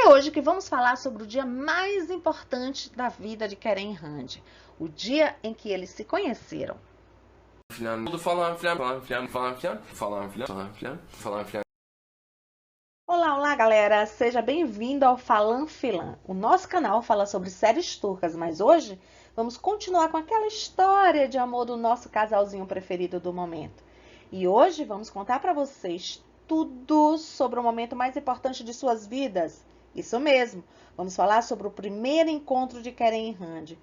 É hoje que vamos falar sobre o dia mais importante da vida de Keren e Rand, o dia em que eles se conheceram. Olá, galera! Seja bem-vindo ao Falan Filan. O nosso canal fala sobre séries turcas, mas hoje vamos continuar com aquela história de amor do nosso casalzinho preferido do momento. E hoje vamos contar para vocês tudo sobre o momento mais importante de suas vidas. Isso mesmo, vamos falar sobre o primeiro encontro de Keren e Rand,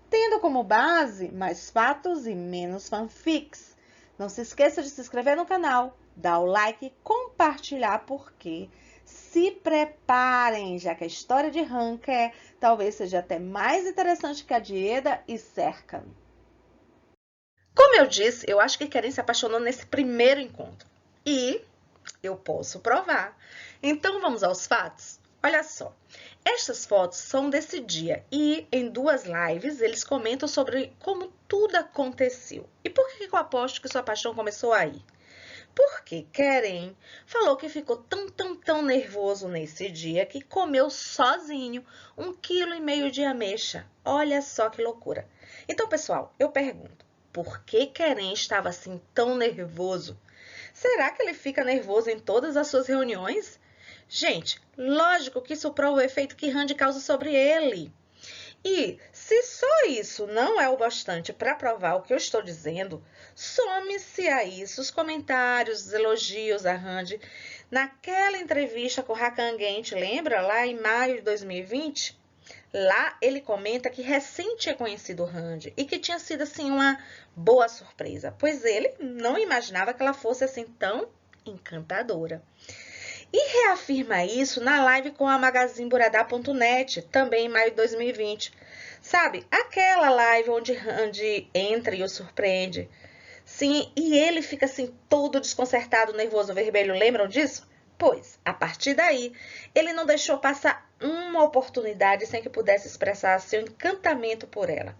tendo como base mais fatos e menos fanfics. Não se esqueça de se inscrever no canal, dar o like e compartilhar, porque se preparem, já que a história de Ranker talvez seja até mais interessante que a de Eda e Serkan. Como eu disse, eu acho que Keren se apaixonou nesse primeiro encontro. E eu posso provar. Então vamos aos fatos? Olha só, estas fotos são desse dia e em duas lives eles comentam sobre como tudo aconteceu. E por que eu aposto que sua paixão começou aí? Porque Keren falou que ficou tão nervoso nesse dia que comeu sozinho 1,5 kg de ameixa. Olha só que loucura. Então, pessoal, eu pergunto, por que Keren estava assim tão nervoso? Será que ele fica nervoso em todas as suas reuniões? Gente, lógico que isso prova o efeito que Rand causa sobre ele. E se só isso não é o bastante para provar o que eu estou dizendo, some-se a isso os comentários, os elogios a Rand naquela entrevista com Hakan Genç, lembra? Lá em maio de 2020? Lá ele comenta que recém tinha conhecido Rand e que tinha sido assim uma boa surpresa, pois ele não imaginava que ela fosse assim tão encantadora. E reafirma isso na live com a magazineburadá.net, também em maio de 2020. Sabe, aquela live onde Rand entra e o surpreende. Sim, e ele fica assim todo desconcertado, nervoso, vermelho, lembram disso? Pois, a partir daí, ele não deixou passar uma oportunidade sem que pudesse expressar seu encantamento por ela.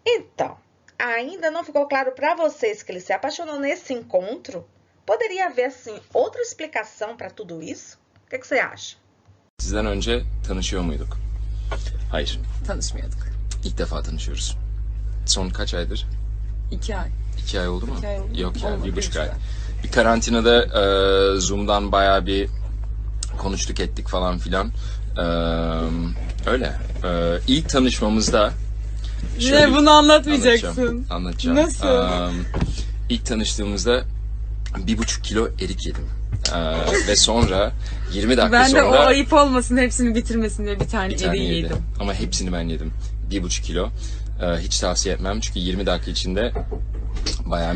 Então, ainda não ficou claro para vocês que ele se apaixonou nesse encontro? Poderia haver, assim, outra explicação para tudo isso? O que você acha? Sizden önce tanışıyor muyduk? Hayır. Tanışmıyorduk. İlk defa tanışıyoruz. Son kaç aydır? 2 ay. 2 ay oldu mu? 2 ay oldu mu? Yok ya, Olmadı, 1,5 ay. 1,5 ay. Bir karantinada Zoom'dan bayağı bir konuştuk ettik falan filan. Öyle. İlk tanışmamızda... Ne, bunu anlatmayacaksın. Anlatacağım. Nasıl? İlk tanıştığımızda 1,5 kilo erik yedim. Ve sonra 20 dakika Ben de sonra... o ayıp olmasın, hepsini bitirmesin diye bir tane Bir tane eriği yedim. yedim. Ama hepsini ben yedim. 1,5 kilo. Hiç tavsiye etmem çünkü 20 dakika içinde bayağı...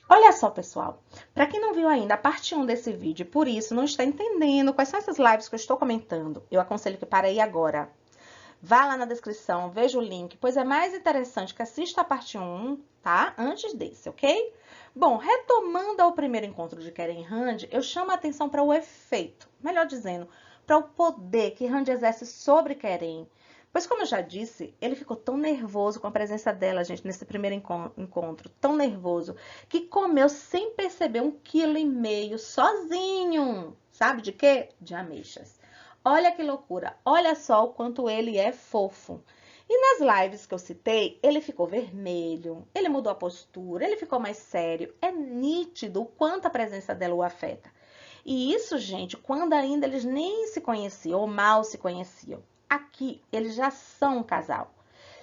Olha só, pessoal, para quem não viu ainda a parte 1 desse vídeo e por isso não está entendendo quais são essas lives que eu estou comentando, eu aconselho que pare aí agora. Vá lá na descrição, veja o link, pois é mais interessante que assista a parte 1, tá? Antes desse, ok? Bom, retomando ao primeiro encontro de Keren e Rand, eu chamo a atenção para o efeito, melhor dizendo, para o poder que Rand exerce sobre Keren. Pois, como eu já disse, ele ficou tão nervoso com a presença dela, gente, nesse primeiro encontro, tão nervoso, que comeu sem perceber 1,5 kg sozinho. Sabe de quê? De ameixas. Olha que loucura, olha só o quanto ele é fofo. E nas lives que eu citei, ele ficou vermelho, ele mudou a postura, ele ficou mais sério. É nítido o quanto a presença dela o afeta. E isso, gente, quando ainda eles nem se conheciam ou mal se conheciam. Aqui, eles já são um casal.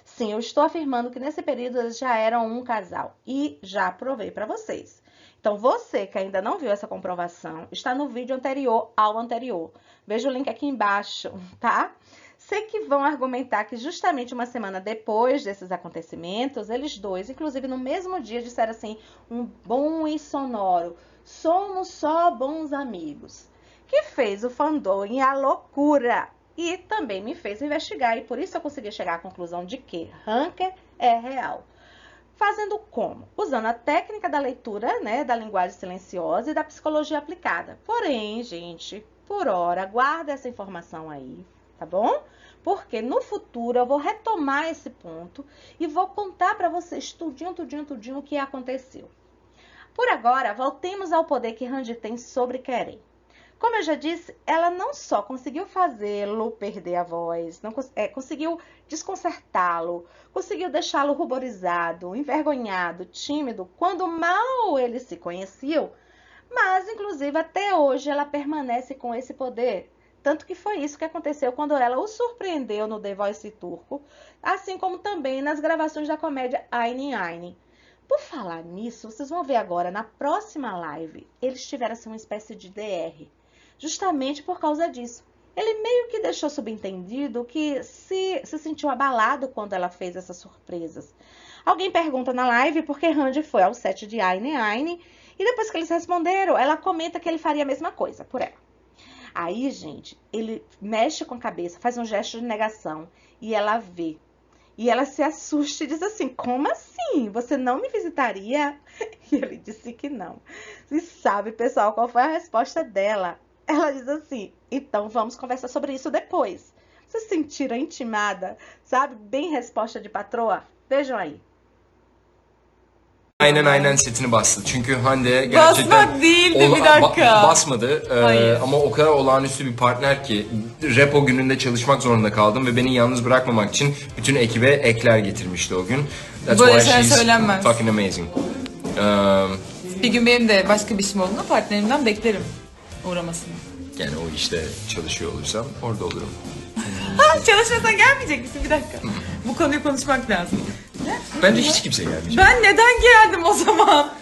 Sim, eu estou afirmando que nesse período eles já eram um casal e já provei para vocês. Então, você que ainda não viu essa comprovação, está no vídeo anterior ao anterior. Veja o link aqui embaixo, tá? Sei que vão argumentar que justamente uma semana depois desses acontecimentos, eles dois, inclusive no mesmo dia, disseram assim, um bom e sonoro, somos só bons amigos, que fez o fandom e a loucura. E também me fez investigar, e por isso eu consegui chegar à conclusão de que Ranker é real. Fazendo como? Usando a técnica da leitura, né, da linguagem silenciosa e da psicologia aplicada. Porém, gente, por hora, guarda essa informação aí, tá bom? Porque no futuro eu vou retomar esse ponto e vou contar para vocês tudinho o que aconteceu. Por agora, voltemos ao poder que Rand tem sobre Keren. Como eu já disse, ela não só conseguiu fazê-lo perder a voz, conseguiu desconcertá-lo, conseguiu deixá-lo ruborizado, envergonhado, tímido, quando mal eles se conheciam, mas, inclusive, até hoje ela permanece com esse poder. Tanto que foi isso que aconteceu quando ela o surpreendeu no The Voice turco, assim como também nas gravações da comédia Ayni Ayni. Por falar nisso, vocês vão ver agora, na próxima live, eles tiveram assim, uma espécie de DR. Justamente por causa disso. Ele meio que deixou subentendido que se sentiu abalado quando ela fez essas surpresas. Alguém pergunta na live por que Randy foi ao set de Ayni Ayni, e depois que eles responderam, ela comenta que ele faria a mesma coisa por ela. Aí, gente, ele mexe com a cabeça, faz um gesto de negação, e ela vê. E ela se assusta e diz assim, como assim? Você não me visitaria? E ele disse que não. E sabe, pessoal, qual foi a resposta dela? Ela diz assim, então vamos conversar sobre isso depois. Vocês se sentiram intimada? Sabe? Bem resposta de patroa? Vejam aí. Aynen setini bastı. Çünkü Hande gerçekten Basmak değildi, bir dakika. basmadı. Hayır. Ama o kadar olağanüstü bir partner ki repo gününde çalışmak zorunda kaldım ve beni yalnız bırakmamak için bütün ekibe ekler getirmişti o gün. That's Böyle why şeyler she's söylenmez. fucking amazing. Bir gün benim de başka bir işim olduğunda partnerimden beklerim uğramasını. Yani o işte çalışıyor olursam orada olurum. Çalışmasan gelmeyecek misin? Bir dakika. Bu konuyu konuşmak lazım. Bence hiç kimse gelmeyecek. Ben neden geldim o zaman?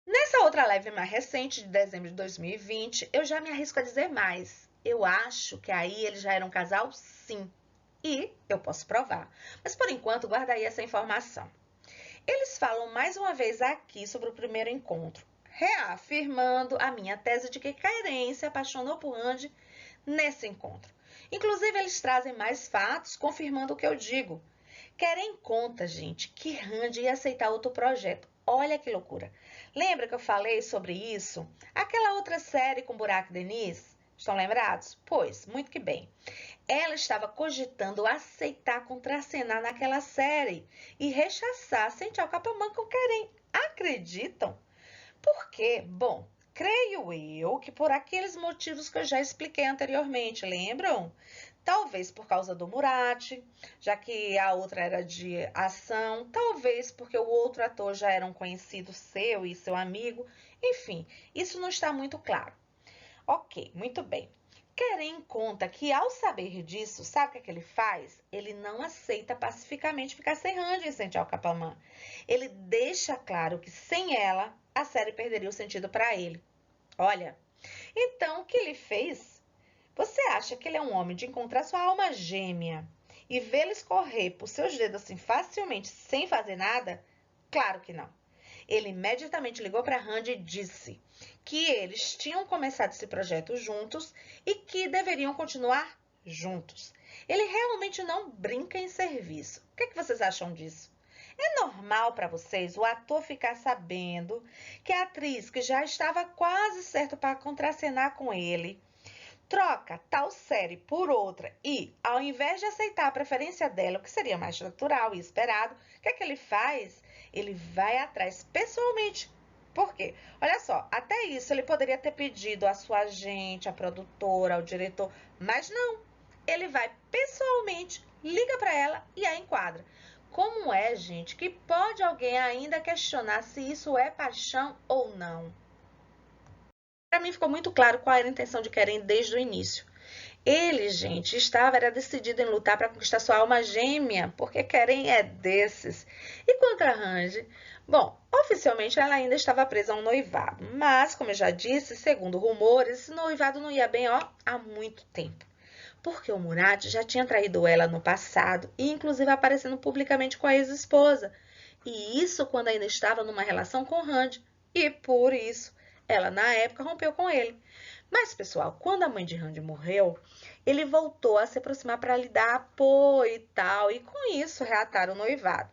Nessa outra live mais recente, de dezembro de 2020, eu já me arrisco a dizer mais. Eu acho que aí eles já eram um casal, sim. E eu posso provar. Mas por enquanto, guarda aí essa informação. Eles falam mais uma vez aqui sobre o primeiro encontro, reafirmando a minha tese de que Karen se apaixonou por Randy nesse encontro. Inclusive, eles trazem mais fatos confirmando o que eu digo. Karen conta, gente, que Randy ia aceitar outro projeto. Olha que loucura. Lembra que eu falei sobre isso? Aquela outra série com Burak Deniz? Estão lembrados? Pois, muito que bem. Ela estava cogitando aceitar contracenar naquela série e rechaçar Sentir o Capamã com Karen. Acreditam? Por quê? Bom, creio eu que por aqueles motivos que eu já expliquei anteriormente, lembram? Talvez por causa do Murat, já que a outra era de ação, talvez porque o outro ator já era um conhecido seu e seu amigo, enfim, isso não está muito claro. Ok, muito bem. Karen conta que ao saber disso, sabe o que ele faz? Ele não aceita pacificamente ficar sem Randy em Sentir o Capamã. Ele deixa claro que sem ela, a série perderia o sentido para ele. Olha, então o que ele fez? Você acha que ele é um homem de encontrar sua alma gêmea e vê-la escorrer por seus dedos assim facilmente sem fazer nada? Claro que não. Ele imediatamente ligou para Randy e disse que eles tinham começado esse projeto juntos e que deveriam continuar juntos. Ele realmente não brinca em serviço. O que vocês acham disso? É normal para vocês o ator ficar sabendo que a atriz que já estava quase certo para contracenar com ele troca tal série por outra e, ao invés de aceitar a preferência dela, o que seria mais natural e esperado, o que é que ele faz? Ele vai atrás pessoalmente. Por quê? Olha só, até isso ele poderia ter pedido à sua agente, à produtora, ao diretor, mas não. Ele vai pessoalmente, liga para ela e a enquadra. Como é, gente, que pode alguém ainda questionar se isso é paixão ou não? Para mim ficou muito claro qual era a intenção de Karen desde o início. Ele, gente, era decidido em lutar para conquistar sua alma gêmea, porque Karen é desses. E quanto a Randy? Bom, oficialmente ela ainda estava presa a um noivado, mas, como eu já disse, segundo rumores, esse noivado não ia bem, há muito tempo. Porque o Murat já tinha traído ela no passado e, inclusive, aparecendo publicamente com a ex-esposa. E isso quando ainda estava numa relação com Randy. E, por isso, ela, na época, rompeu com ele. Mas, pessoal, quando a mãe de Randy morreu, ele voltou a se aproximar para lhe dar apoio e tal, e com isso reataram o noivado.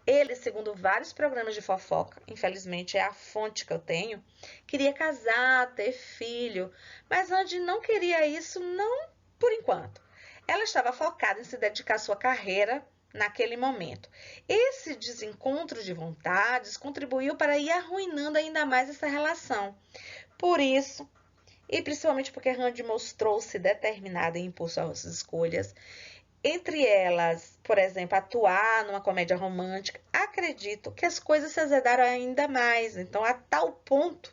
Ele, segundo vários programas de fofoca, infelizmente é a fonte que eu tenho, queria casar, ter filho, mas Randy não queria isso, não por enquanto. Ela estava focada em se dedicar à sua carreira naquele momento. Esse desencontro de vontades contribuiu para ir arruinando ainda mais essa relação. Por isso, e principalmente porque Randy mostrou-se determinada e impor suas escolhas. Entre elas, por exemplo, atuar numa comédia romântica, acredito que as coisas se azedaram ainda mais, então a tal ponto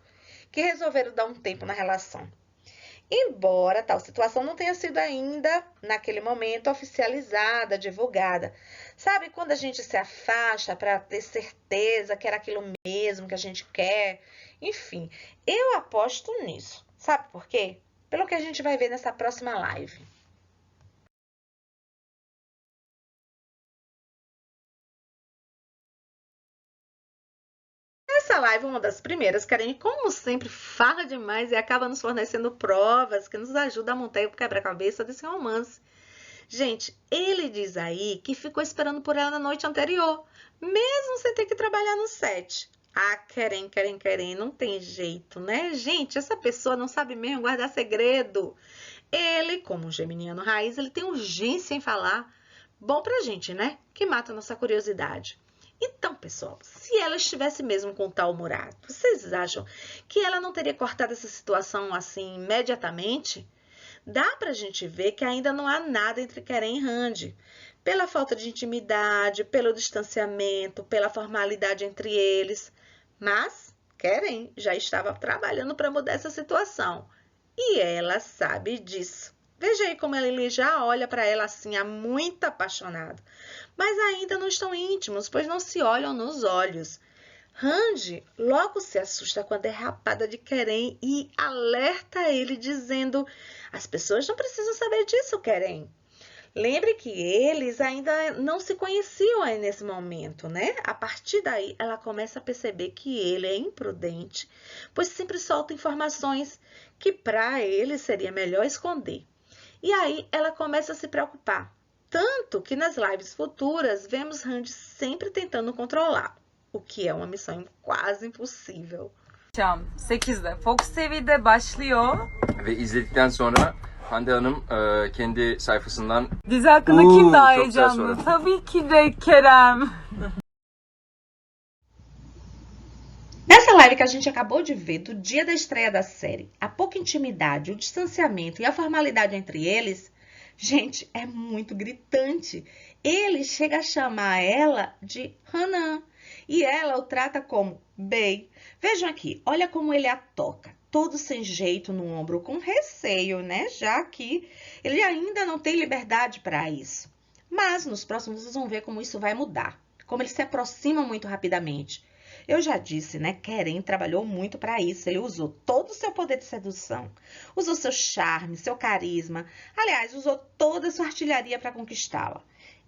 que resolveram dar um tempo na relação. Embora tal situação não tenha sido ainda, naquele momento, oficializada, divulgada. Sabe quando a gente se afasta para ter certeza que era aquilo mesmo que a gente quer? Enfim, eu aposto nisso. Sabe por quê? Pelo que a gente vai ver nessa próxima live. Nessa live, uma das primeiras, Karen, como sempre, fala demais e acaba nos fornecendo provas que nos ajudam a montar o quebra-cabeça desse romance. Gente, ele diz aí que ficou esperando por ela na noite anterior, mesmo sem ter que trabalhar no set. Ah, Karen, não tem jeito, né? Gente, essa pessoa não sabe mesmo guardar segredo. Ele, como um geminiano raiz, ele tem urgência em falar. Bom pra gente, né? Que mata a nossa curiosidade. Então, pessoal, se ela estivesse mesmo com o tal Murat, vocês acham que ela não teria cortado essa situação assim imediatamente? Dá pra gente ver que ainda não há nada entre Karen e Randy. Pela falta de intimidade, pelo distanciamento, pela formalidade entre eles. Mas Karen já estava trabalhando para mudar essa situação. E ela sabe disso. Veja aí como ele já olha para ela assim, muito apaixonado. Mas ainda não estão íntimos, pois não se olham nos olhos. Randy logo se assusta quando é rapada de Karen e alerta ele dizendo: as pessoas não precisam saber disso, Karen. Lembre que eles ainda não se conheciam aí nesse momento, né? A partir daí, ela começa a perceber que ele é imprudente, pois sempre solta informações que para ele seria melhor esconder. E aí, ela começa a se preocupar. Tanto que nas lives futuras, vemos Randy sempre tentando controlar, o que é uma missão quase impossível. Akşam 8'de Fox TV'de başlıyor. Ve izledikten sonra Hande Hanım kendi sayfasından Dizi hakkında kim daha çok güzel heyecanlı? soru. Tabii ki de Kerem. Nessa live que a gente acabou de ver, do dia da estreia da série, a pouca intimidade, o distanciamento e a formalidade entre eles, gente, é muito gritante. Ele chega a chamar ela de Hanan e ela o trata como Bey. Vejam aqui, olha como ele a toca, todo sem jeito no ombro, com receio, né? Já que ele ainda não tem liberdade para isso. Mas nos próximos vocês vão ver como isso vai mudar, como eles se aproximam muito rapidamente. Eu já disse, né? Karen trabalhou muito para isso. Ele usou todo o seu poder de sedução, usou seu charme, seu carisma. Aliás, usou toda a sua artilharia para conquistá-la.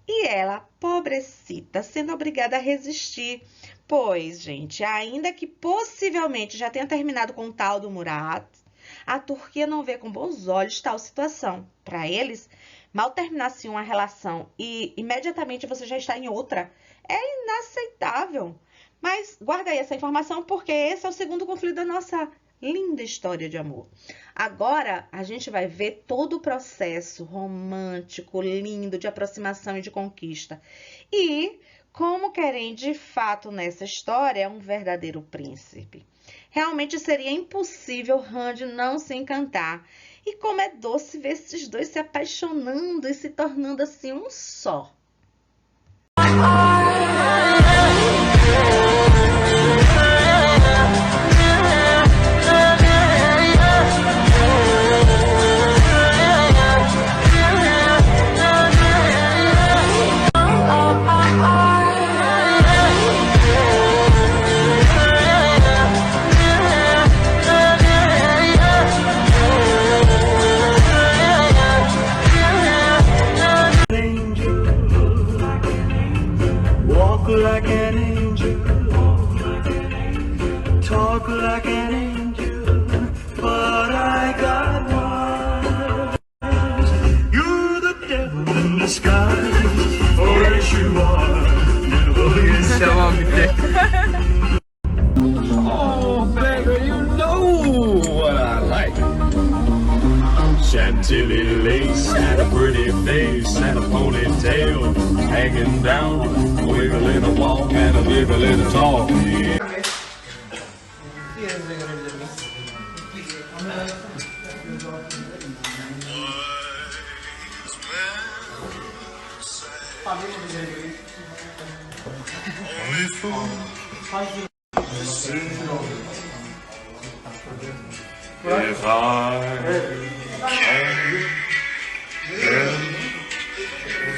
E ela, pobrecita, sendo obrigada a resistir. Pois, gente, ainda que possivelmente já tenha terminado com o tal do Murat, a Turquia não vê com bons olhos tal situação. Para eles, mal terminasse uma relação e imediatamente você já está em outra, é inaceitável. Mas guarda aí essa informação porque esse é o segundo conflito da nossa linda história de amor. Agora a gente vai ver todo o processo romântico, lindo, de aproximação e de conquista. E como Karen de fato nessa história é um verdadeiro príncipe. Realmente seria impossível Randy não se encantar. E como é doce ver esses dois se apaixonando e se tornando assim um só. Like an angel, talk like an angel, but I got wise. You're the devil in disguise, oh yes you are, devil in disguise. Oh baby, you know what I like. Chantilly lace and a pretty face and a ponytail hanging down, wiggling a walk and a wiggling a talk. If I can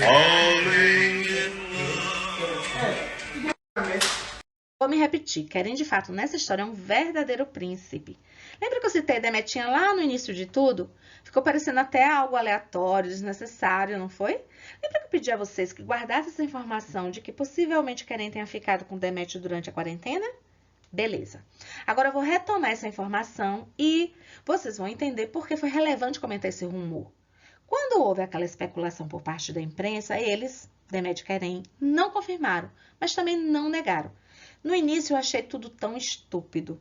falling in Vou me repetir, Keren de fato nessa história é um verdadeiro príncipe. Lembra que eu citei Demetinha lá no início de tudo? Ficou parecendo até algo aleatório, desnecessário, não foi? Lembra que eu pedi a vocês que guardassem essa informação de que possivelmente Keren tenha ficado com Demétrio durante a quarentena? Beleza. Agora eu vou retomar essa informação e vocês vão entender por que foi relevante comentar esse rumor. Quando houve aquela especulação por parte da imprensa, eles, Demétrio e Keren, não confirmaram, mas também não negaram. No início eu achei tudo tão estúpido,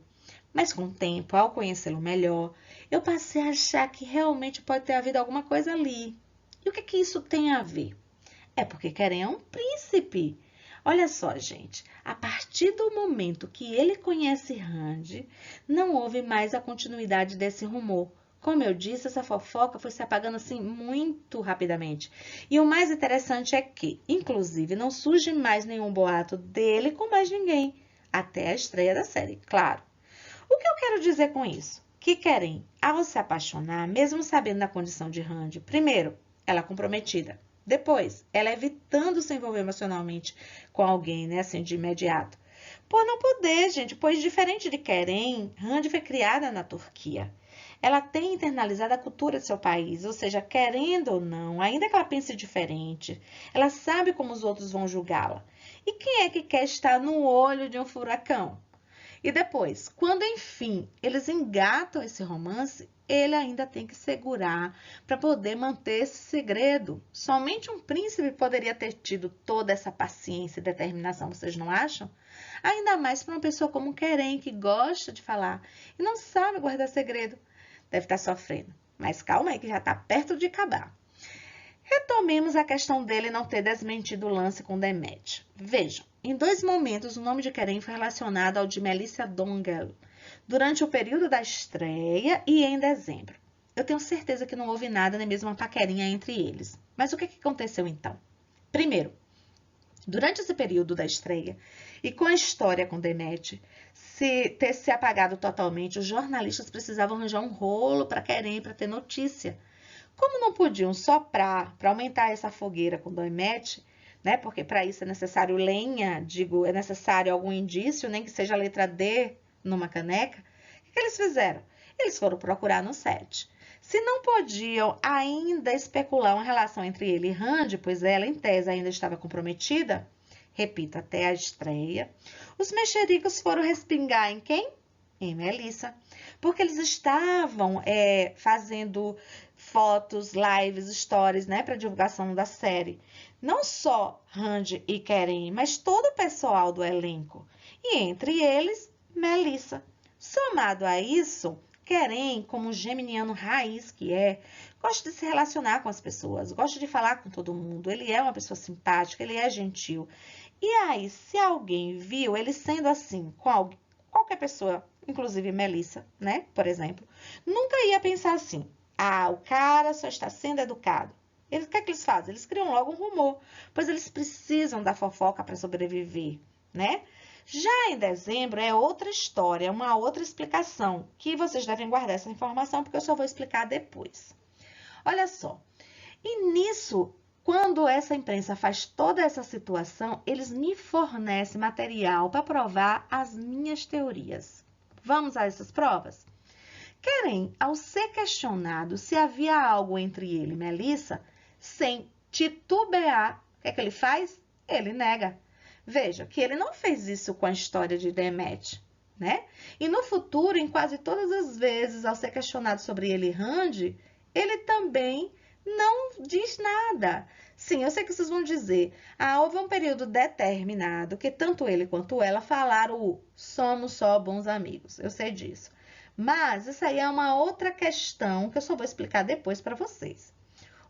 mas com o tempo, ao conhecê-lo melhor, eu passei a achar que realmente pode ter havido alguma coisa ali. E o que isso tem a ver? É porque Keren é um príncipe. Olha só, gente, a partir do momento que ele conhece Randy, não houve mais a continuidade desse rumor. Como eu disse, essa fofoca foi se apagando assim muito rapidamente. E o mais interessante é que, inclusive, não surge mais nenhum boato dele com mais ninguém, até a estreia da série, claro. O que eu quero dizer com isso? Que Keren, ao se apaixonar, mesmo sabendo da condição de Randy, primeiro, ela é comprometida. Depois, ela evitando se envolver emocionalmente com alguém, né, assim, de imediato. Por não poder, gente, pois diferente de Keren, Randy foi criada na Turquia. Ela tem internalizado a cultura de seu país, ou seja, querendo ou não, ainda que ela pense diferente, ela sabe como os outros vão julgá-la. E quem é que quer estar no olho de um furacão? E depois, quando enfim eles engatam esse romance, ele ainda tem que segurar para poder manter esse segredo. Somente um príncipe poderia ter tido toda essa paciência e determinação, vocês não acham? Ainda mais para uma pessoa como Keren, que gosta de falar e não sabe guardar segredo. Deve estar sofrendo, mas calma aí que já está perto de acabar. Retomemos a questão dele não ter desmentido o lance com Demétrio. Vejam, em 2 momentos o nome de Keren foi relacionado ao de Melissa Dongel, durante o período da estreia e em dezembro. Eu tenho certeza que não houve nada, nem mesmo uma paquerinha entre eles. Mas o que aconteceu então? Primeiro, durante esse período da estreia e com a história com Demétrio ter se apagado totalmente, os jornalistas precisavam arranjar um rolo para Keren para ter notícia. Como não podiam soprar para aumentar essa fogueira com Demétrio, né? Porque para isso é necessário lenha, é necessário algum indício, nem que seja a letra D numa caneca. O que eles fizeram? Eles foram procurar no set. Se não podiam ainda especular uma relação entre ele e Randy, pois ela, em tese, ainda estava comprometida, repito, até a estreia, os mexericos foram respingar em quem? Em Melissa. Porque eles estavam fazendo fotos, lives, stories, né, para divulgação da série. Não só Randy e Keren, mas todo o pessoal do elenco. E entre eles, Melissa. Somado a isso, Keren, como geminiano raiz que gosta de se relacionar com as pessoas, gosta de falar com todo mundo. Ele é uma pessoa simpática, ele é gentil. E aí, se alguém viu ele sendo assim com qualquer pessoa, inclusive Melissa, né, por exemplo, nunca ia pensar assim: ah, o cara só está sendo educado. O que é que eles fazem? Eles criam logo um rumor, pois eles precisam da fofoca para sobreviver, né? Já em dezembro é outra história, uma outra explicação, que vocês devem guardar essa informação, porque eu só vou explicar depois. Olha só, e nisso, quando essa imprensa faz toda essa situação, eles me fornecem material para provar as minhas teorias. Vamos a essas provas? Keren, ao ser questionado se havia algo entre ele e Melissa, sem titubear, o que é que ele faz? Ele nega. Veja que ele não fez isso com a história de Demétrio, né? E no futuro, em quase todas as vezes, ao ser questionado sobre ele e Randy, ele também não diz nada. Sim, eu sei que vocês vão dizer, houve um período determinado que tanto ele quanto ela falaram o somos só bons amigos. Eu sei disso. Mas isso aí é uma outra questão que eu só vou explicar depois para vocês.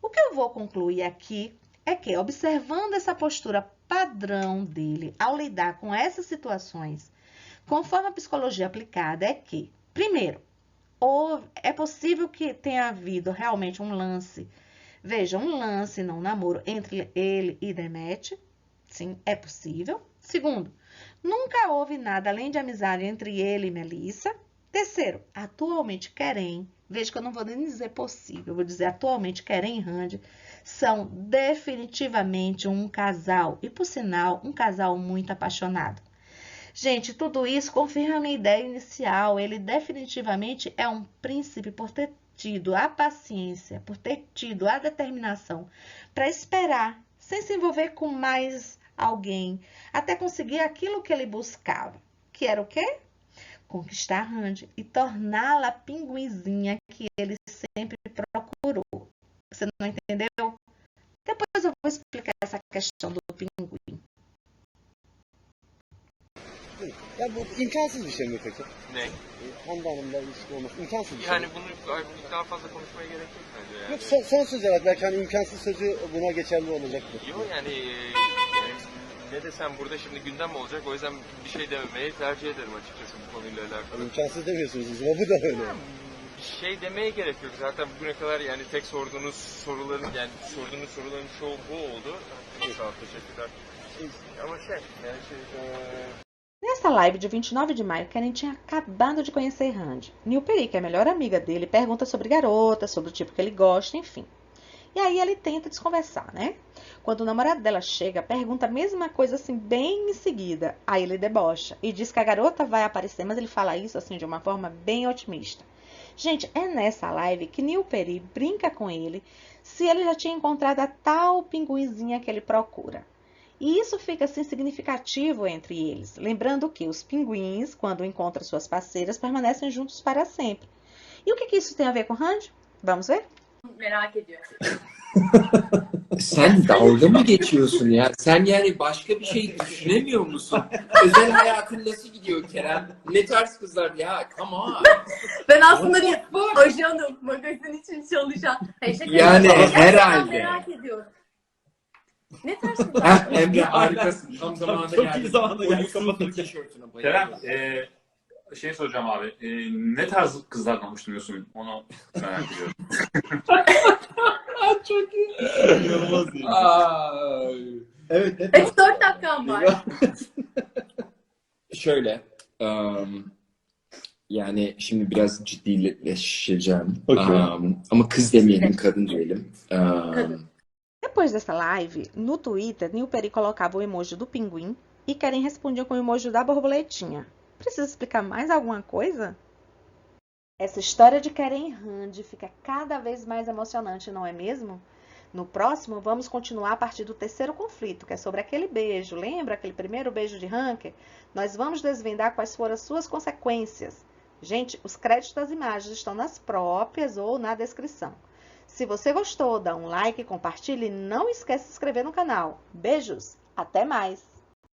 O que eu vou concluir aqui é que, observando essa postura padrão dele ao lidar com essas situações, conforme a psicologia aplicada, é que, primeiro, é possível que tenha havido realmente um lance Veja, um lance, não um namoro, entre ele e Demet. Sim, é possível. Segundo, nunca houve nada além de amizade entre ele e Melissa. Terceiro, atualmente Keren, veja que eu não vou nem dizer possível, eu vou dizer atualmente Keren e Randy são definitivamente um casal. E, por sinal, um casal muito apaixonado. Gente, tudo isso confirma a minha ideia inicial. Ele definitivamente é um príncipe por ter tido a paciência, por ter tido a determinação para esperar, sem se envolver com mais alguém, até conseguir aquilo que ele buscava. Que era o quê? Conquistar a Randy e torná-la a pinguinzinha que ele sempre procurou. Você não entendeu? Depois eu vou explicar essa questão do pinguim. Ya bu imkansız bir şey mi peki? Ne? Hande Hanım'la ilişki olması imkansız bir şey Yani mi? bunu daha fazla konuşmaya gerek yok bence yani. Yok son söz olarak belki hani imkansız sözü buna geçerli olacaktır. Yok yani, ne desem burada şimdi gündem olacak, o yüzden bir şey dememeyi tercih ederim açıkçası bu konuyla alakalı. İmkansız demiyorsunuz ama bu da öyle. Bir şey demeye gerek yok zaten bugüne kadar, yani tek sorduğunuz soruların çoğu bu oldu. Sağ ol, teşekkürler. Ama Nessa live de 29 de maio, Karen tinha acabado de conhecer Randy. Nilperi, que é a melhor amiga dele, pergunta sobre garota, sobre o tipo que ele gosta, enfim. E aí ele tenta desconversar, né? Quando o namorado dela chega, pergunta a mesma coisa assim, bem em seguida. Aí ele debocha e diz que a garota vai aparecer, mas ele fala isso assim de uma forma bem otimista. Gente, é nessa live que Nilperi brinca com ele se ele já tinha encontrado a tal pinguinzinha que ele procura. E isso fica assim significativo entre eles, lembrando que os pinguins, quando encontram suas parceiras, permanecem juntos para sempre. E o que isso tem a ver com Randy? Vamos ver? Merak ediyor. Sen dalga mı geçiyorsun ya? Sen yani başka bir şey düşünemiyor musun? Özel hayatın nasıl gidiyor Kerem? Ne tarz kızlar ya? Come on. Ben aslında bir ajanım, magazin için çalışan. Hayır, şaka Yani yapıyorum. herhalde. Merak ediyorum. Ne tarz kızlar? Heh, Emre harikasın. Tam zamanında Çok geldin. iyi zamanda O geldi, Yusuf'un kapatırken. tişörtüne Kerem, bayılıyorum. şey soracağım abi. Ne tarz kızlardan hoşlanıyorsun? Onu merak ediyorum. Çok iyi. İnanılmaz değil. Ay. Evet, ne Evet, 4 dakikam var. Şöyle. Yani şimdi biraz ciddileşeceğim. Okay. Ama kız demeyelim, kadın diyelim. Kadın. Depois dessa live, no Twitter, Nilperi colocava o emoji do pinguim e Karen respondia com o emoji da borboletinha. Precisa explicar mais alguma coisa? Essa história de Karen e Randy fica cada vez mais emocionante, não é mesmo? No próximo, vamos continuar a partir do terceiro conflito, que é sobre aquele beijo. Lembra aquele primeiro beijo de Ranker? Nós vamos desvendar quais foram as suas consequências. Gente, os créditos das imagens estão nas próprias ou na descrição. Se você gostou, dá um like, compartilhe e não esquece de se inscrever no canal. Beijos, até mais!